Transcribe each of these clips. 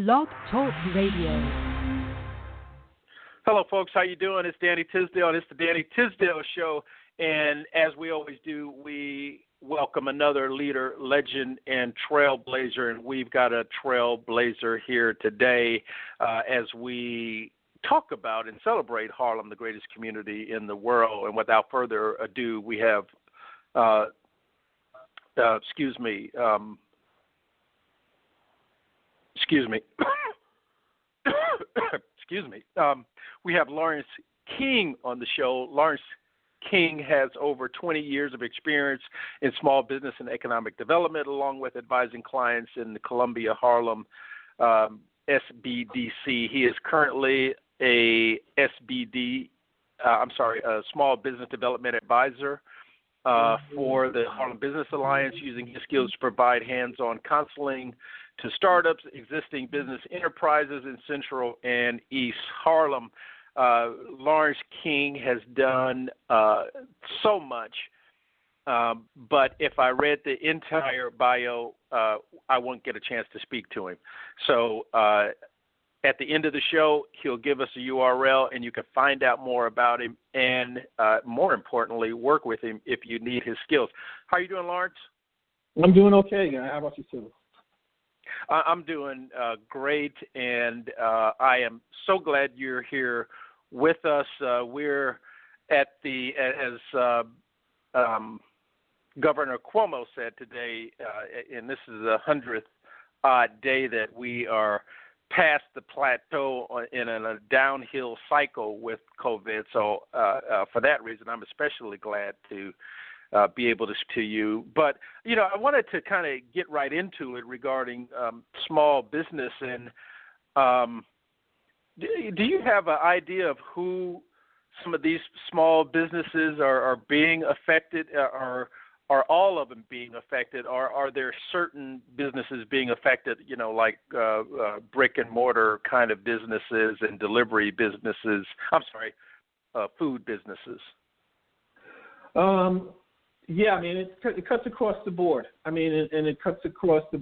Blog Talk Radio. Hello, folks. How you doing? It's Danny Tisdale, and it's the Danny Tisdale Show. And as we always do, we welcome another leader, legend, and trailblazer. And we've got a trailblazer here today as we talk about and celebrate Harlem, the greatest community in the world. And without further ado, we have, excuse me. We have Lawrence King on the show. Lawrence King has over 20 years of experience in small business and economic development, along with advising clients in the Columbia-Harlem SBDC. He is currently a small business development advisor for the Harlem Business Alliance, using his skills to provide hands-on counseling to startups, existing business enterprises in Central and East Harlem. Lawrence King has done so much, but if I read the entire bio, I won't get a chance to speak to him. So at the end of the show, he'll give us a URL, and you can find out more about him and, more importantly, work with him if you need his skills. How are you doing, Lawrence? I'm doing okay, guy. How about you? I'm doing great, and I am so glad you're here with us. We're at the, as Governor Cuomo said today, and this is the 100th odd day that we are past the plateau in a downhill cycle with COVID. So for that reason, I'm especially glad to be able to speak to you. But, you know, I wanted to kind of get right into it regarding small business. And do you have an idea of who some of these small businesses are being affected? Are all of them being affected? Or are there certain businesses being affected, you know, like brick and mortar kind of businesses and delivery businesses? Food businesses. Yeah, I mean, it cuts across the board. I mean, and it cuts across the,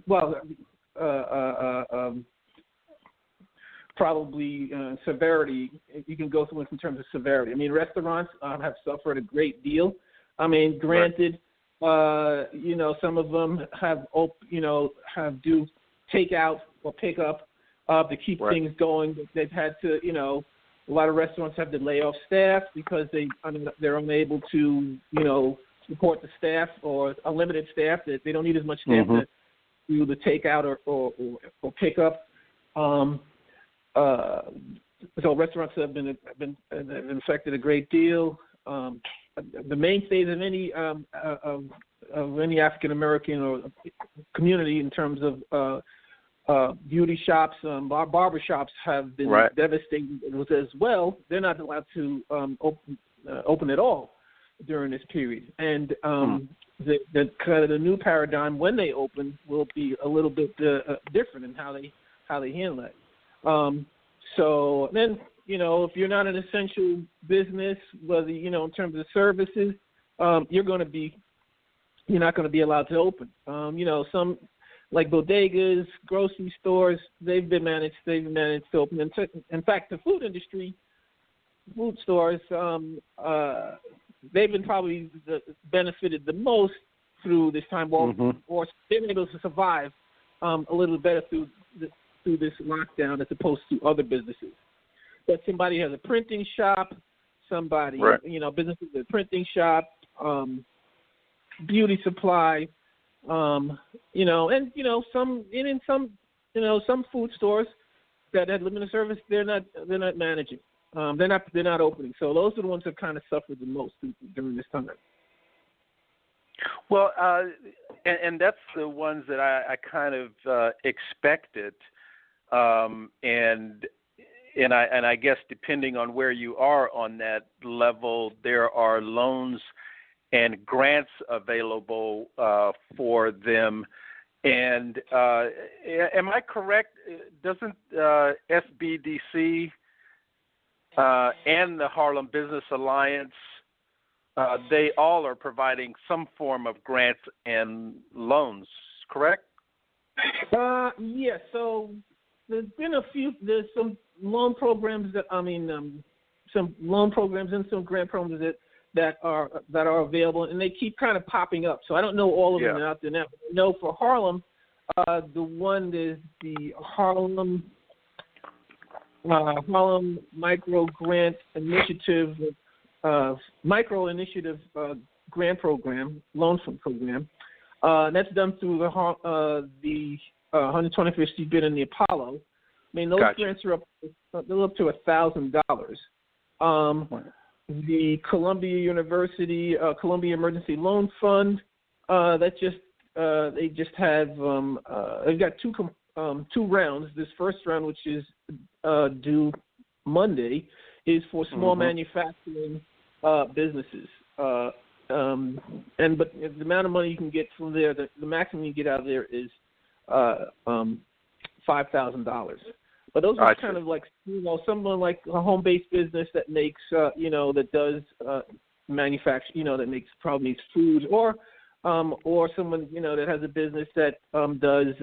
probably severity. You can go through it in terms of severity. I mean, restaurants have suffered a great deal. I mean, granted, you know, some of them have do takeout or pick up to keep things going. They've had to, you know, a lot of restaurants have to lay off staff because they're unable to, you know, support the staff or a limited staff, that they don't need as much staff to do the takeout or pick up. So restaurants have been affected a great deal. The mainstays of any African American or community in terms of beauty shops, barber shops have been devastated as well. They're not allowed to open at all during this period, and the kind of the new paradigm when they open will be a little bit different in how they handle it. So then, you know, if you're not an essential business, whether, you know, in terms of services, you're not going to be allowed to open. You know, some like bodegas, grocery stores, they've been managed to open. In fact, the food industry, food stores, they've been probably benefited the most through this time, or they've been able to survive a little better through this lockdown as opposed to other businesses. But somebody has a printing shop, you know, businesses with a printing shop, beauty supply, you know, and you know some food stores that had limited service, they're not managing. They're not opening. So those are the ones that kind of suffered the most during this time. Well, and that's the ones that I kind of expected, and I guess depending on where you are on that level, there are loans and grants available for them. And am I correct? Doesn't SBDC and the Harlem Business Alliance, they all are providing some form of grants and loans, correct? Yeah. So there's some loan programs some loan programs and some grant programs that are available, and they keep kind of popping up. So I don't know all of them out there now. But I know for Harlem, the one is the Harlem Micro Grant Initiative, Grant Program, loan program. That's done through the 125th Street bid in the Apollo. I mean, those grants are up to $1,000. The Columbia University Columbia Emergency Loan Fund, they just have they've got two rounds. This first round, which is due Monday, is for small manufacturing businesses. But the amount of money you can get from there, the maximum you get out of there is $5,000. But those are kind of like, someone like a home-based business that makes, that does manufacture, that probably makes food, or someone, that has a business that does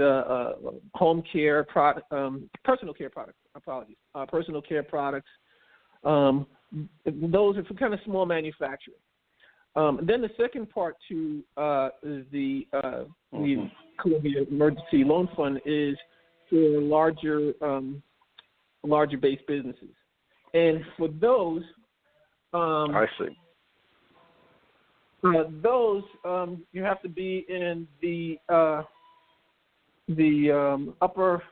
home care personal care products. Personal care products. Those are for kind of small manufacturing. Then the second part to is the Columbia Emergency Loan Fund is for larger based businesses, and for those, I see. Those you have to be in the upper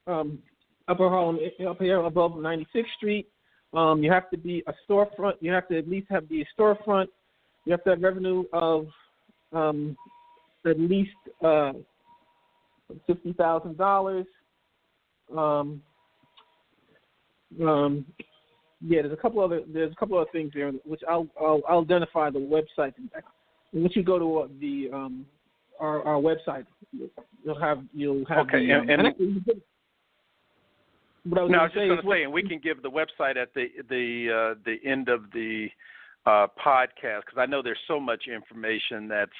Harlem, up here above 96th Street. You have to be a storefront. You have to at least be a storefront. You have to have revenue of at least $50,000. There's a couple other things there, which I'll identify the website. Once you go to our website, you'll have okay. I was just going to say, and we can give the website at the end of the podcast, because I know there's so much information that's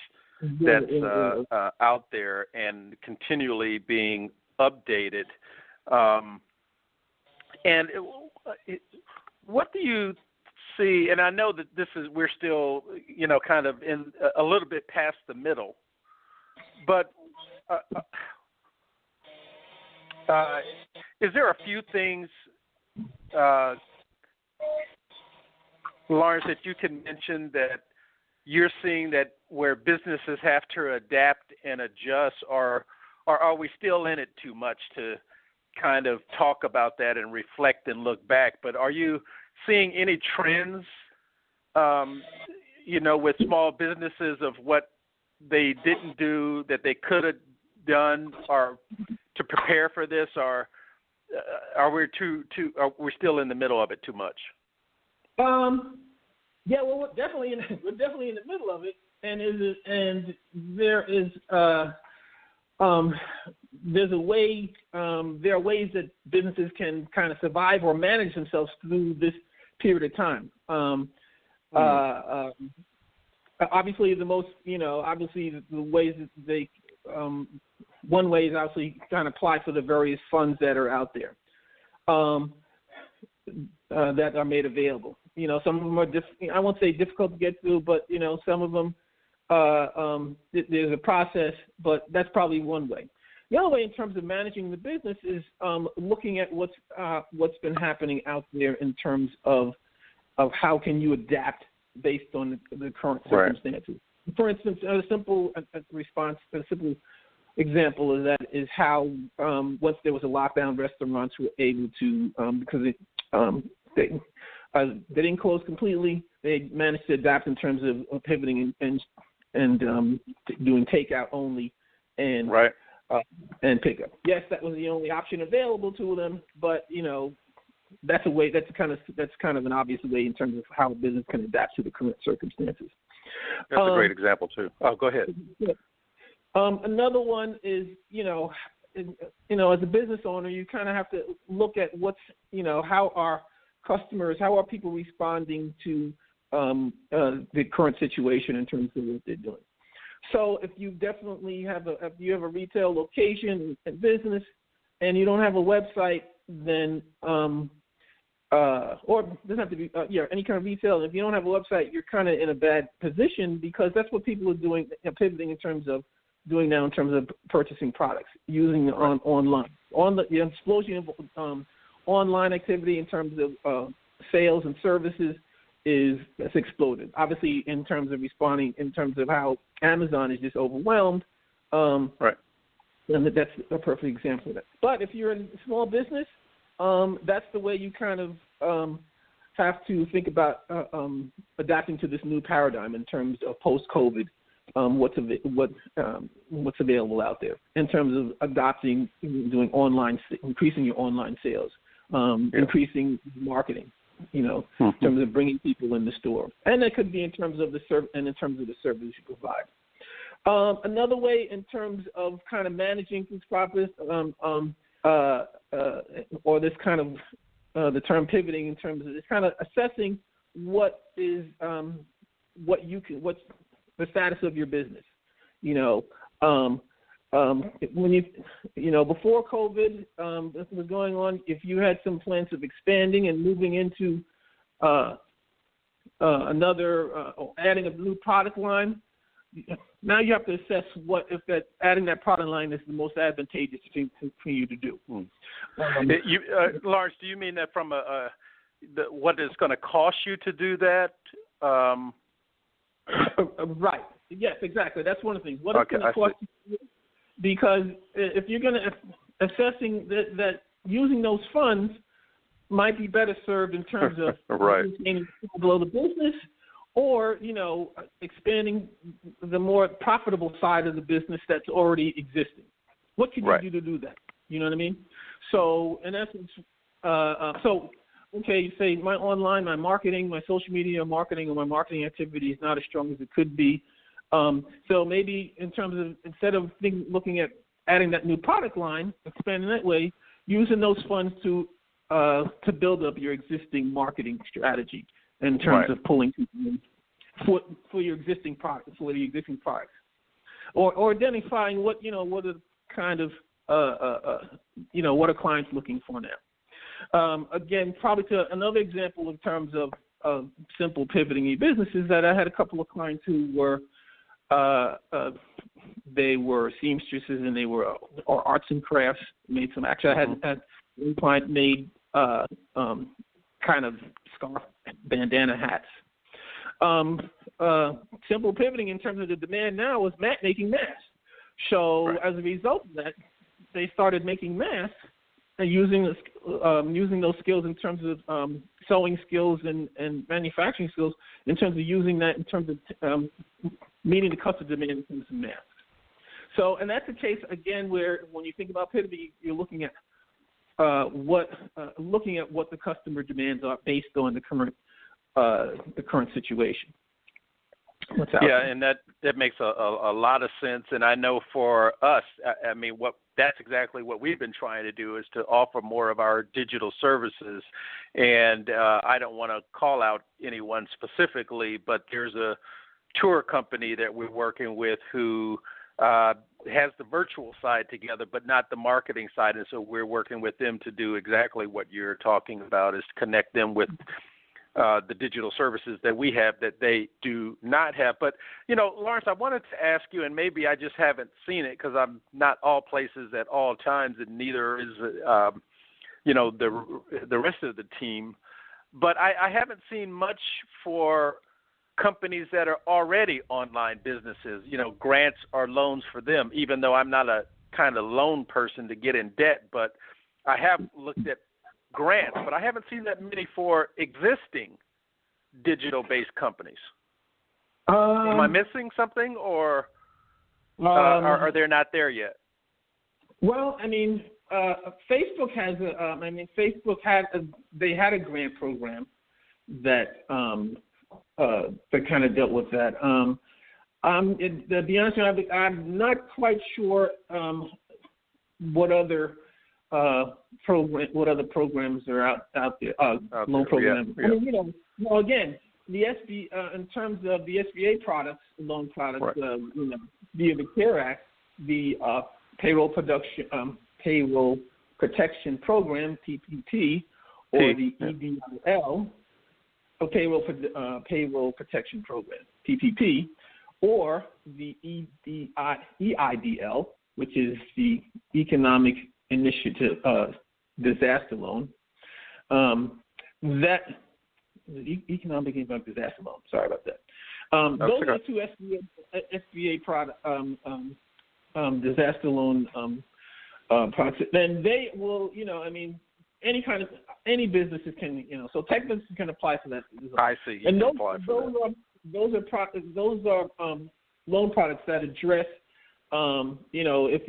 out there and continually being updated. And what do you see? And I know that we're still, kind of in a little bit past the middle, but is there a few things, Lawrence, that you can mention that you're seeing that where businesses have to adapt and adjust, or are we still in it too much to kind of talk about that and reflect and look back? But are you seeing any trends, with small businesses of what they didn't do that they could have done, or to prepare for this, or are we we're still in the middle of it too much? Yeah, well, we're definitely in the middle of it, and there are ways that businesses can kind of survive or manage themselves through this period of time. Obviously, the ways that they, one way is obviously kind of apply for the various funds that are out there, that are made available. Some of them are I won't say difficult to get through, but some of them there's a process, but that's probably one way. The other way in terms of managing the business is looking at what's been happening out there in terms of how can you adapt based on the current circumstances. Right. For instance, a simple example of that is how once there was a lockdown, restaurants were able to because they didn't close completely. They managed to adapt in terms of pivoting and doing takeout only and and pickup. Yes, that was the only option available to them, but that's a way. That's kind of an obvious way in terms of how a business can adapt to the current circumstances. That's a great example too. Oh, go ahead. Yeah. Another one is as a business owner, you kind of have to look at how are people responding to the current situation in terms of what they're doing. So if you definitely have a retail location and business, and you don't have a website, then or it doesn't have to be any kind of retail. If you don't have a website, you're kind of in a bad position, because that's what people are doing, pivoting in terms of doing now in terms of purchasing products, using online. On the explosion of online activity in terms of sales and services that's exploded. Obviously, in terms of responding, in terms of how Amazon is just overwhelmed. And that's a perfect example of that. But if you're in a small business, that's the way you kind of have to think about adapting to this new paradigm in terms of post-COVID. What's available out there in terms of adopting, doing online, increasing your online sales, increasing marketing, in terms of bringing people in the store, and that could be in terms of the service you provide. Another way in terms of kind of managing these profits, or this kind of the term pivoting in terms of it's kind of assessing what's the status of your business. When before COVID, this was going on, if you had some plans of expanding and moving into adding a new product line, now you have to assess adding that product line is the most advantageous thing for you to do. Lawrence, do you mean that from what it's going to cost you to do that? Right. Yes, exactly. That's one of the things. What it's going to cost you, because if you're going to assessing that using those funds might be better served in terms of maintaining below the business, or expanding the more profitable side of the business that's already existing. What can you do to do that? You know what I mean? So in essence, you say my online, my marketing, my social media marketing, or my marketing activity is not as strong as it could be. So maybe in terms of, instead of looking at adding that new product line, expanding that way, using those funds to build up your existing marketing strategy in terms of pulling people in for your existing products, or identifying what are the kind of what are clients looking for now. Again, probably to another example in terms of simple pivoting your business is that I had a couple of clients who were they were seamstresses and they were or arts and crafts. Made some. Actually, I had one client made kind of scarf, bandana hats. Simple pivoting in terms of the demand now was making masks. So as a result of that, they started making masks and using those skills in terms of sewing skills and manufacturing skills, in terms of using that in terms of meeting the customer demand in terms of masks. So, and that's a case again where when you think about pivoting, you're looking at what the customer demands are based on the current situation. And that makes a lot of sense. And I know for us, I mean, that's exactly what we've been trying to do, is to offer more of our digital services. And I don't want to call out anyone specifically, but there's a tour company that we're working with who has the virtual side together, but not the marketing side. And so we're working with them to do exactly what you're talking about, is to connect them with the digital services that we have that they do not have. But, Lawrence, I wanted to ask you, and maybe I just haven't seen it because I'm not all places at all times, and neither is, the rest of the team. But I haven't seen much for companies that are already online businesses, grants or loans for them, even though I'm not a kind of loan person to get in debt, but I have looked at grants, but I haven't seen that many for existing digital-based companies. Am I missing something, or are they not there yet? Well, I mean, Facebook has they had a grant program that kind of dealt with that. To be honest with you, I'm not quite sure what other programs are out there, loan programs. Yeah. I mean, again, the in terms of the SBA products, loan products, via the CARE Act, the payroll Protection Program, PPP, or the EDL, Payroll Protection Program, PPP, or the EIDL, which is the Economic Initiative Disaster Loan. Economic Disaster Loan. Sorry about that. Those are the two SBA product, disaster loan products. Then they will, any businesses can, so tech businesses can apply for that. I see. And those are loan products that address, if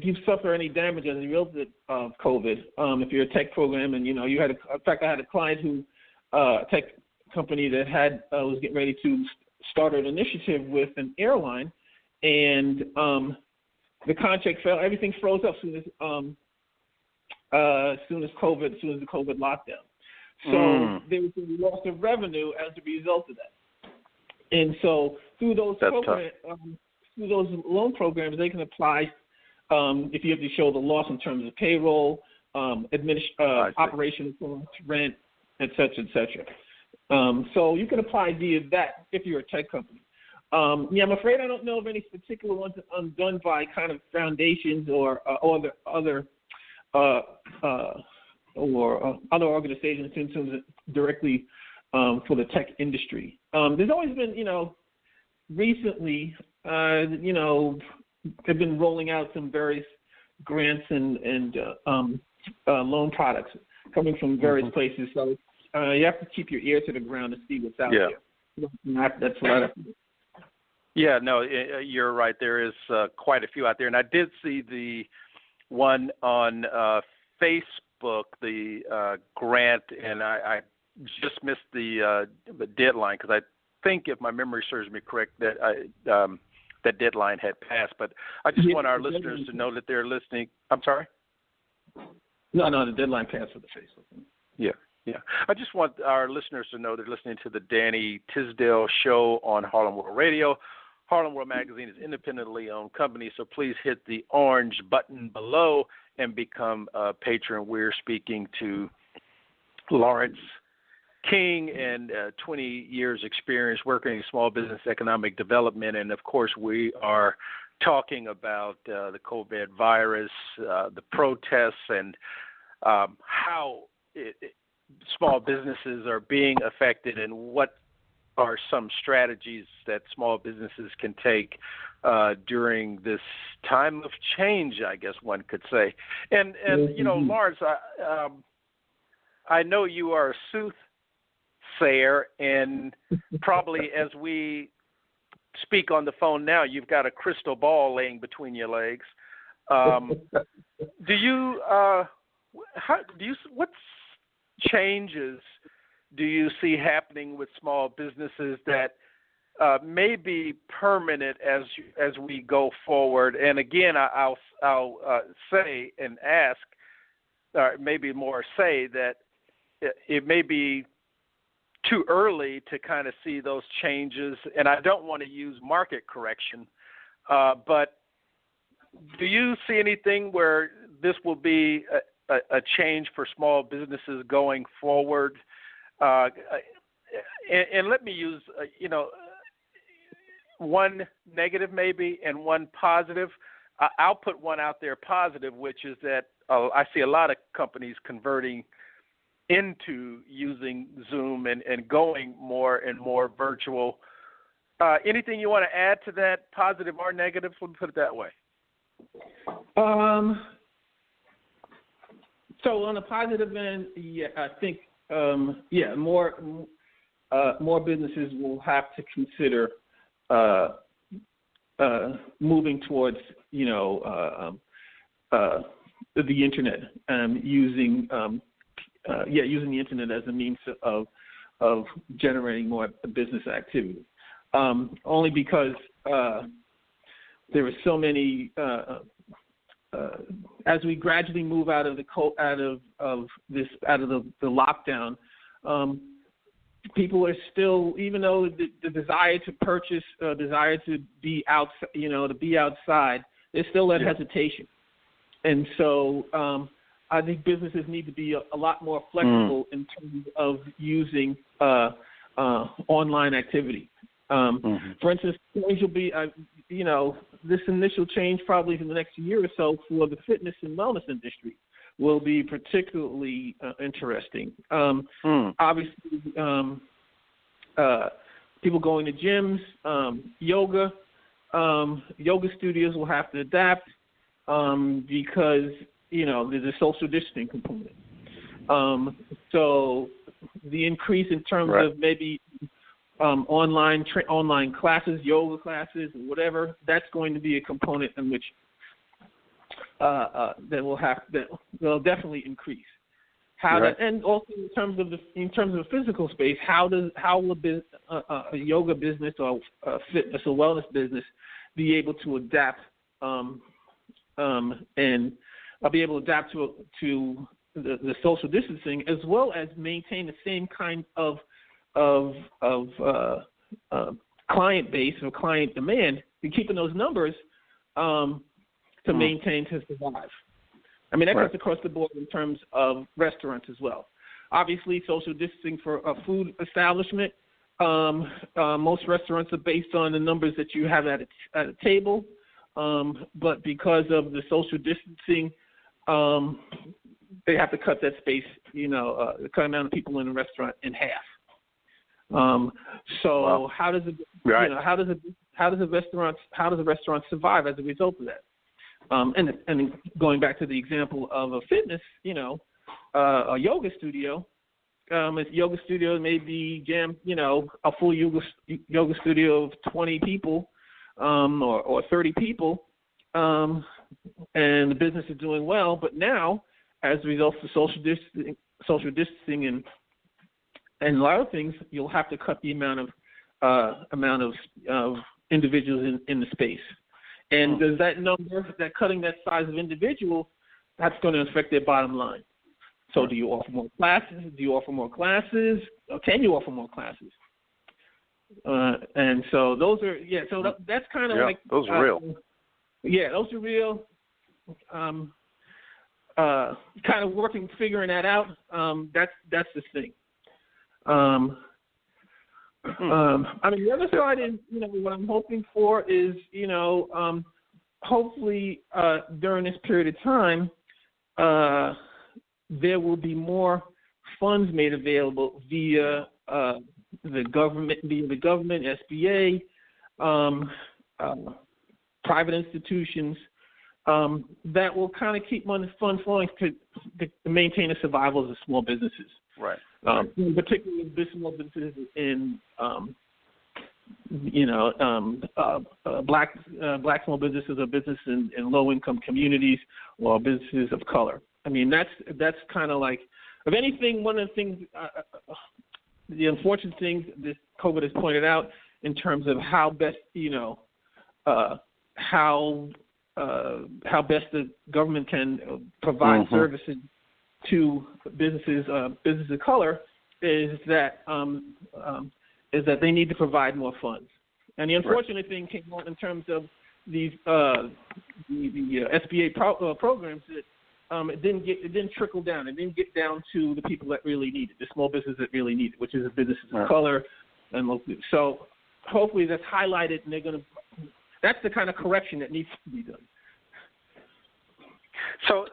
you've suffered any damage as a result of COVID, if you're a tech program and I had a client who tech company that was getting ready to start an initiative with an airline, and the contract fell. Everything froze up as soon as the COVID lockdown. So there was a loss of revenue as a result of that. And so through those loan programs, they can apply if you have to show the loss in terms of payroll, operational costs, rent, et cetera. So you can apply via that if you're a tech company. I'm afraid I don't know of any particular ones done by kind of foundations or other organizations in terms of directly for the tech industry. There's always been, recently, they've been rolling out some various grants and loan products coming from various places. So you have to keep your ear to the ground to see what's out there. That's what I have to do. Yeah, no, you're right. There is quite a few out there. And I did see the one on Facebook, the grant, and I just missed the deadline because I think, if my memory serves me correct, that that deadline had passed. But I just want our listeners to know that they're listening. I'm sorry? No, the deadline passed for the Facebook. Yeah. I just want our listeners to know they're listening to the Danny Tisdale Show on Harlem World Radio. Harlem World Magazine is an independently owned company, so please hit the orange button below and become a patron. We're speaking to Lawrence King, and 20 years experience working in small business economic development. And, of course, we are talking about the COVID virus, the protests, and how small businesses are being affected, and what are some strategies that small businesses can take during this time of change, I guess one could say. And Lawrence, I know you are a soothsayer, and probably as we speak on the phone now, you've got a crystal ball laying between your legs. What changes do you see happening with small businesses that may be permanent as we go forward? And again, I'll say and ask, or maybe more say, that it may be too early to kind of see those changes, and I don't want to use market correction, but do you see anything where this will be a change for small businesses going forward? And let me use, one negative maybe and one positive. I'll put one out there positive, which is that I see a lot of companies converting into using Zoom and going more and more virtual. Anything you want to add to that, positive or negative? Let me put it that way. So on the positive end, I think more businesses will have to consider moving towards the internet, using the internet as a means of generating more business activity. Only because there are so many. As we gradually move out of the lockdown, people are still, even though the desire to purchase, desire to be outside, there's still that hesitation. And so I think businesses need to be a lot more flexible in terms of using online activity. For instance, things will be, this initial change probably in the next year or so for the fitness and wellness industry will be particularly interesting. Obviously, people going to gyms, yoga studios will have to adapt because, there's a social distancing component. So the increase in terms of maybe online classes, yoga classes, or whatever, that's going to be a component in which that will definitely increase. And also in terms of the physical space, how will a yoga business or a fitness or wellness business be able to adapt and be able to adapt to the social distancing, as well as maintain the same kind of client base or client demand, and keeping those numbers to maintain, to survive. I mean, that cuts across the board in terms of restaurants as well. Obviously, social distancing for a food establishment, most restaurants are based on the numbers that you have at a table, but because of the social distancing, they have to cut that space, the amount of people in the restaurant in half. How does a restaurant survive as a result of that? And going back to the example of a fitness, a yoga studio. A yoga studio may be jammed, a full yoga studio of 20 people or 30 people, and the business is doing well. But now, as a result of social distancing and a lot of things, you'll have to cut the amount of individuals in the space. And does that cutting that size of individual, that's going to affect their bottom line. So do you offer more classes? Do you offer more classes? Or can you offer more classes? And so those are, so that's kind of like. Those are real. Yeah, those are real. Kind of figuring that out. That's the thing. I mean, the other side is, what I'm hoping for is, hopefully during this period of time, there will be more funds made available via the government, SBA, private institutions, that will kind of keep funds flowing to maintain the survival of the small businesses. Right. Particularly small businesses in, black small businesses or business in low-income communities or businesses of color. I mean, that's kind of like, if anything, one of the things, the unfortunate things this COVID has pointed out in terms of how best, how best the government can provide services to businesses of color is that they need to provide more funds. And the unfortunate thing came out in terms of these the SBA programs that it didn't trickle down. It didn't get down to the people that really need it, the small businesses that really need it, which is the businesses of color and local. So hopefully that's highlighted, and that's the kind of correction that needs to be done. So,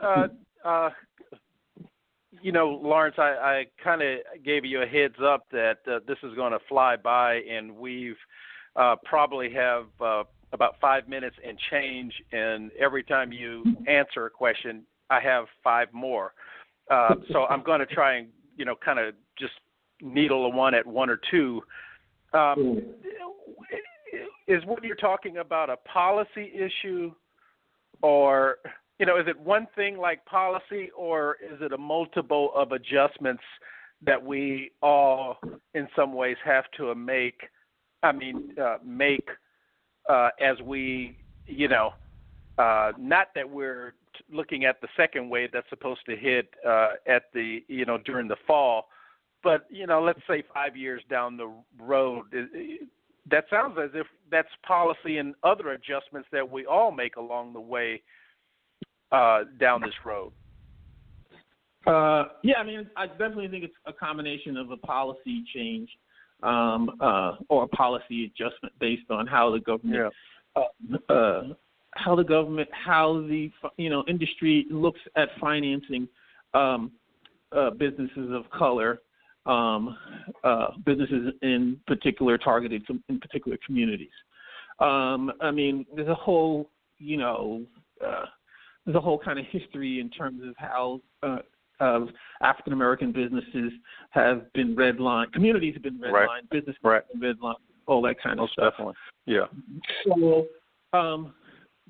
Lawrence, I kind of gave you a heads up that this is going to fly by, and we've probably have about 5 minutes and change, and every time you answer a question, I have 5 more. So I'm going to try and, kind of just needle one at 1 or 2. Is what you're talking about a policy issue, or is it one thing like policy, or is it a multiple of adjustments that we all, in some ways, have to make? As we, not that we're looking at the second wave that's supposed to hit at the, during the fall, but let's say 5 years down the road. That sounds as if that's policy and other adjustments that we all make along the way. down this road? Yeah, I mean, I definitely think it's a combination of a policy change or a policy adjustment based on how the government, how the industry looks at financing businesses of color, businesses in particular targeted in particular communities. I mean, there's a whole kind of history in terms of how African American businesses have been redlined, communities have been redlined, businesses have been redlined, all that kind of stuff. Definitely. Yeah. So,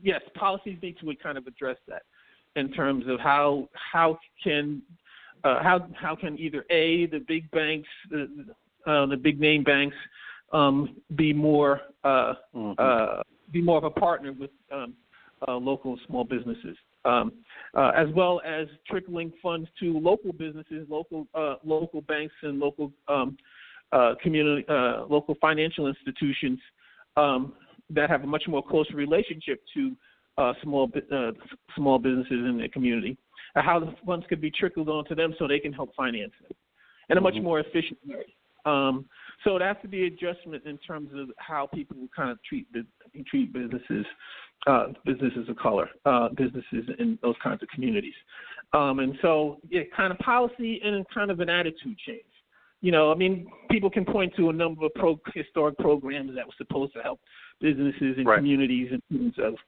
yes, policies need to kind of address that in terms of how can either the big banks, the big name banks, be more of a partner with local small businesses, as well as trickling funds to local businesses, local banks, and local community, local financial institutions that have a much more closer relationship to small businesses in the community. How the funds could be trickled onto them so they can help finance them in a much more efficient way. So it has to be adjustment in terms of how people kind of treat businesses, businesses of color, businesses in those kinds of communities. And so, kind of policy and kind of an attitude change. I mean, people can point to a number of historic programs that were supposed to help businesses and communities in terms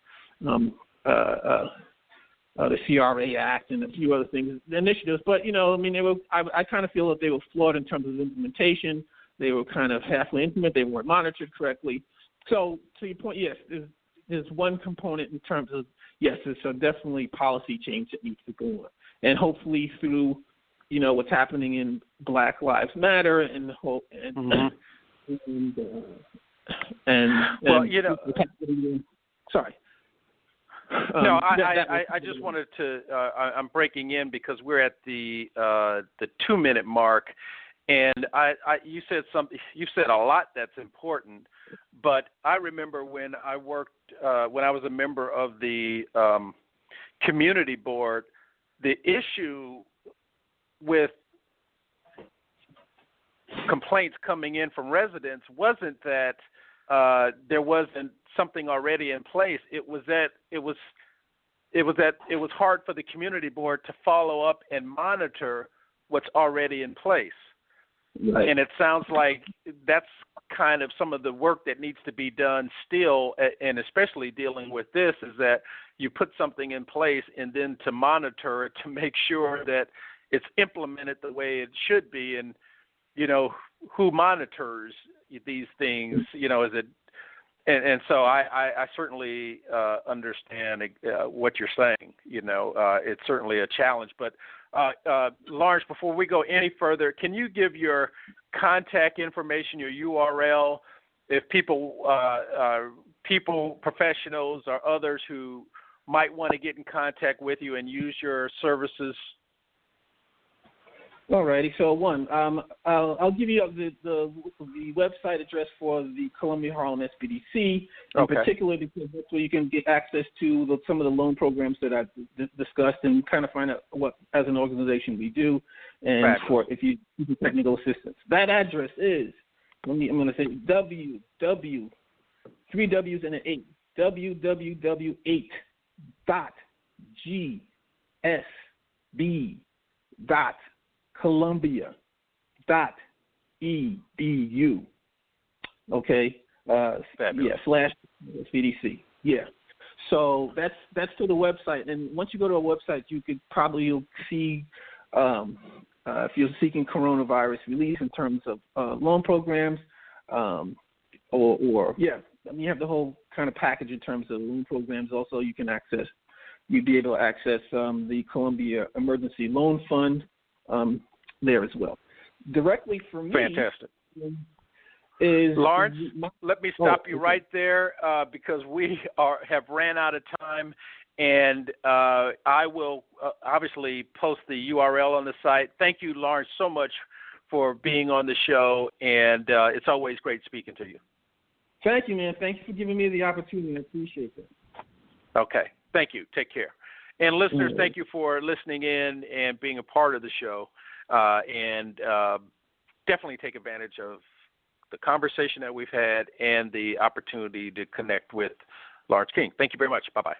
of the CRA Act and a few other things, initiatives. But, I mean, I kind of feel that they were flawed in terms of implementation. They were kind of halfway implemented. They weren't monitored correctly. So, to your point, yes, there's one component in terms of, yes, there's definitely policy change that needs to go on. And hopefully through, what's happening in Black Lives Matter and the whole, sorry. No, I just wanted to. I'm breaking in because we're at the 2-minute mark, and you said something. You said a lot that's important, but I remember when I worked when I was a member of the community board, the issue with complaints coming in from residents wasn't that there wasn't something already in place. It was that it was hard for the community board to follow up and monitor what's already in place. Right. And it sounds like that's kind of some of the work that needs to be done still, and especially dealing with this, is that you put something in place and then to monitor it to make sure that it's implemented the way it should be. And, who monitors these things, is it? And so I certainly understand what you're saying. It's certainly a challenge. But Lawrence, before we go any further, can you give your contact information, your URL, if people, professionals, or others who might want to get in contact with you and use your services? All righty. So I'll give you the website address for the Columbia-Harlem SBDC, in particular, because that's where you can get access to some of the loan programs that I discussed and kind of find out what, as an organization, we do, and for if you need technical assistance. That address is, I'm going to say three W's and an 8, www.gsb.columbia.edu. Okay. /SBDC. Yeah. So that's to the website, and once you go to our website, you'll see if you're seeking coronavirus relief in terms of loan programs, you have the whole kind of package in terms of loan programs. Also, you'd be able to access the Columbia Emergency Loan Fund there as well. Directly for me. Fantastic. Lawrence, let me stop you right there because we have ran out of time, and I will obviously post the URL on the site. Thank you, Lawrence, so much for being on the show, and it's always great speaking to you. Thank you, man. Thank you for giving me the opportunity. I appreciate that. Okay. Thank you. Take care. And listeners, thank you for listening in and being a part of the show. And definitely take advantage of the conversation that we've had and the opportunity to connect with Lawrence King. Thank you very much. Bye-bye.